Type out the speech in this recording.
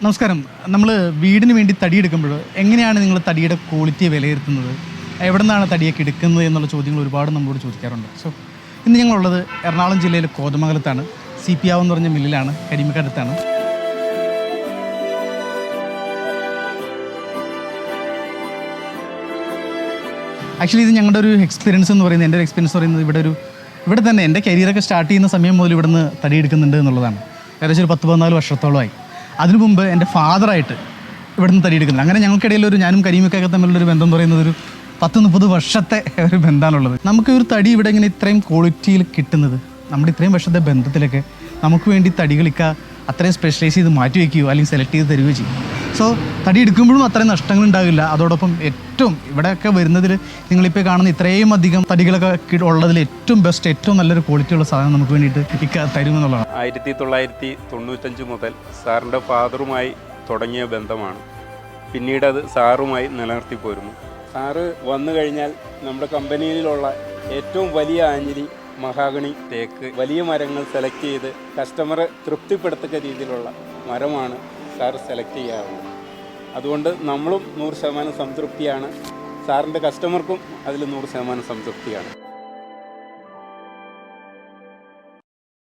നമസ്കാരം. നമ്മൾ വീടിന് വേണ്ടി തടിയെടുക്കുമ്പോൾ എങ്ങനെയാണ് നിങ്ങൾ തടിയുടെ ക്വാളിറ്റിയെ വിലയിരുത്തുന്നത്? എവിടെ നിന്നാണ് തടിയൊക്കെ എടുക്കുന്നത് എന്നുള്ള ചോദ്യങ്ങൾ ഒരുപാട് നമ്മളോട് ചോദിക്കാറുണ്ട്. സോ ഇന്ന് ഞങ്ങളുള്ളത് എറണാകുളം ജില്ലയിലെ കോതമംഗലത്താണ്. CPAO എന്ന് പറഞ്ഞ മില്ലിലാണ്, കരിമക്കടുത്താണ്. ആക്ച്വലി ഇത് ഞങ്ങളുടെ ഒരു എക്സ്പീരിയൻസ് എന്ന് പറയുന്നത്, എൻ്റെ ഒരു എക്സ്പീരിയൻസ് പറയുന്നത് ഇവിടെ തന്നെ എൻ്റെ കരിയറൊക്കെ സ്റ്റാർട്ട് ചെയ്യുന്ന സമയം മുതൽ ഇവിടുന്ന് തടിയെടുക്കുന്നുണ്ട് എന്നുള്ളതാണ്. ഏകദേശം ഒരു 10-14 വർഷത്തോളമായി. അതിനു മുമ്പ് എൻ്റെ ഫാദറായിട്ട് ഇവിടുന്ന് തടിയെടുക്കുന്നില്ല. അങ്ങനെ ഞങ്ങൾക്കിടയിൽ ഞാനും കരീമക്കൊക്കെ തമ്മിലുള്ളൊരു ബന്ധം എന്ന് പറയുന്നത് ഒരു 10-30 വർഷത്തെ ഒരു ബന്ധമാണുള്ളത്. നമുക്ക് ഒരു തടി ഇവിടെ ഇങ്ങനെ ഇത്രയും ക്വാളിറ്റിയിൽ കിട്ടുന്നത് നമ്മുടെ ഇത്രയും വർഷത്തെ ബന്ധത്തിലൊക്കെ നമുക്ക് വേണ്ടി തടികളിക്ക അത്രയും സ്പെഷ്യലൈസ് ചെയ്ത് മാറ്റി വയ്ക്കുകയോ അല്ലെങ്കിൽ സെലക്ട് ചെയ്ത് തരികയോ ചെയ്യും. സോ തടി എടുക്കുമ്പോഴും അത്രയും നഷ്ടങ്ങൾ ഉണ്ടാകില്ല. അതോടൊപ്പം ഏറ്റവും ഇവിടെയൊക്കെ വരുന്നതിൽ നിങ്ങളിപ്പോൾ കാണുന്ന ഇത്രയും അധികം തടികളൊക്കെ ഉള്ളതിൽ ഏറ്റവും ബെസ്റ്റ്, ഏറ്റവും നല്ലൊരു ക്വാളിറ്റിയുള്ള സാധനം നമുക്ക് വേണ്ടിയിട്ട് ഇക്ക തരുമെന്നുള്ളതാണ്. 1995 മുതൽ സാറിൻ്റെ ഫാദറുമായി തുടങ്ങിയ ബന്ധമാണ്. പിന്നീട് അത് സാറുമായി നിലനിർത്തി പോരുന്നു. സാറ് വന്നു കഴിഞ്ഞാൽ നമ്മുടെ കമ്പനിയിലുള്ള ഏറ്റവും വലിയ ആഞ്ഞിലി, മഹാഗണി, തേക്ക്, വലിയ മരങ്ങൾ സെലക്ട് ചെയ്ത് കസ്റ്റമറെ തൃപ്തിപ്പെടുത്തക്ക രീതിയിലുള്ള മരമാണ് സാർ സെലക്ട് ചെയ്യാറുള്ളത്. അതുകൊണ്ട് നമ്മളും 100% സംതൃപ്തിയാണ്. സാറിൻ്റെ കസ്റ്റമർക്കും അതിൽ 100% സംതൃപ്തിയാണ്.